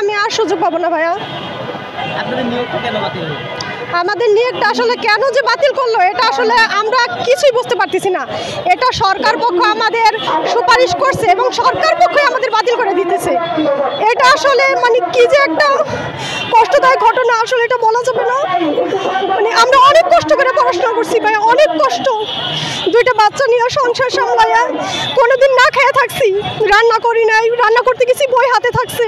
আমি আর সুযোগ পাবো না ভাইয়া। আমাদের নিয়োগটা আসলে কেন যে বাতিল করলো এটা আসলে আমরা কিছুই বুঝতে পারতেছি না। এটা সরকার পক্ষ আমাদের সুপারিশ করছে এবং সরকার পক্ষ আমাদের বাতিল করে দিতেছে। এটা আসলে মানে কি যে একটা কষ্টদায়ক ঘটনা, আসলে এটা বলা যাবে না। মানে আমরা অনেক কষ্ট করে পড়াশোনা করছি ভাই, অনেক কষ্ট, দুইটা বাচ্চা নিয়ে সংসার সামলায়া কোনোদিন না খেয়ে থাকছি, রান্না করি নাই, রান্না করতে গেছি বই হাতে থাকছে,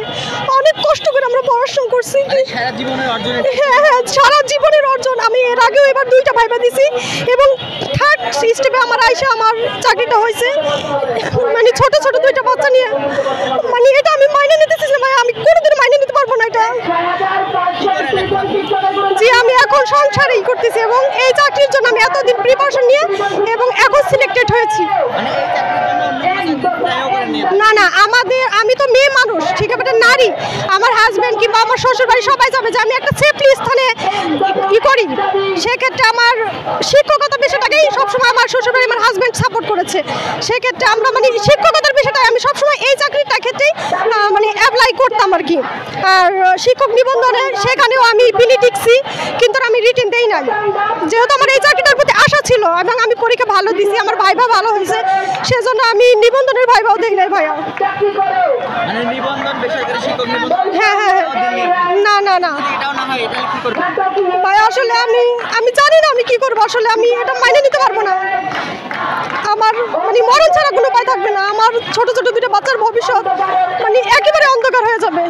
অনেক কষ্ট করে আমরা পড়াশোনা করছি। হ্যাঁ হ্যাঁ, সারা জীবনের অর্জন। আমি এর আগেও এবার দুইটা ভাইবা দিছি এবং থার্ড স্টেপে আমার আইসা আমার চাকরিটা হয়েছে। মানে ছোট ছোট দুইটা বাচ্চা নিয়ে, মানে এটা আমি মাইনে নিতেছি না ভাই, আমি কোনোদিন মাইনে নিতে পারবো না এটা। জি, আমি এখন সংসারই করতেছি এবং এই চাকরির জন্য আমি এতদিন প্রিপারেশন নিয়ে এবং এখন সিলেক্টেড হয়েছি। না না, আমি তো মেয়ে মানুষ, ঠিক আছে, নারী, আমার হাজব্যান্ড কিংবা আমার শ্বশুর বাড়ি সবাই যাবে যে আমি একটা সেফলি স্থানে করি। সেক্ষেত্রে আমার শিক্ষকতা বিষয়টাকেই সবসময় আমার শ্বশুর বাড়ি আমার হাজব্যান্ড সাপোর্ট করেছে। সেক্ষেত্রে আমরা মানে শিক্ষকতার বিষয়টা আমি সবসময় এই চাকরিটা ক্ষেত্রেই মানে অ্যাপ্লাই করতাম আর কি। আর শিক্ষক নিবন্ধনে সেখানেও আমি বিলি টিকছি, কিন্তু আমি রিটেন দেই নাই, যেহেতু আমার এই চাকরিটার প্রতি আশা ছিল এবং আমি পরীক্ষা ভালো দিছি, আমার ভাইবা ভালো হয়েছে, সেজন্য আমি নিবন্ধনের ভাইবাও দেই নাই ভাইয়া। হ্যাঁ হ্যাঁ, না না না ভাই, আসলে আমি জানি না আমি কি করবো, আসলে আমি এটা মাইনে নিতে পারবো না। আমার মানে মরণ ছাড়া কোনো উপায় থাকবে না। আমার ছোট ছোট দুটো বাচ্চার ভবিষ্যৎ মানে একেবারে অন্ধকার হয়ে যাবে।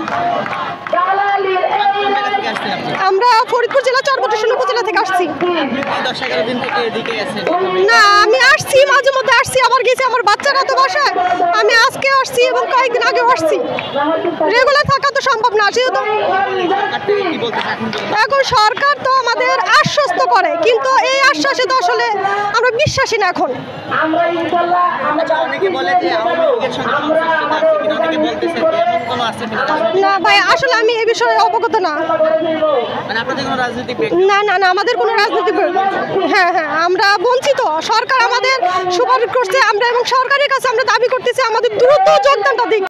আমরা ফরিদপুর জেলা চরবটেশ্বর উপজেলা থেকে আসছি। না, আমি আসছি, মাঝে মধ্যে আসছি, আবার গেছি, আমার বাচ্চারা তো বাসায়, আমি আজকে আসছি এবং কয়েকদিন আগেও আসছি। রেগুলার থাকা তো সম্ভব না। সেহেতু এখন সরকার তো আমাদের আশ্বস্ত করে, কিন্তু এই আশ্বাসে তো আসলে আমরা বিশ্বাসী না এখন। না ভাই, আসলে আমি এই বিষয়ে অবগত না। না না না, আমাদের কোনো রাজনৈতিক, হ্যাঁ হ্যাঁ, আমরা বঞ্চিত। সরকার আমাদের সুপারিশ করছে আমরা এবং সরকারের কাছে আমরা দাবি করতেছি আমাদের দ্রুত যোগদানটা দিক।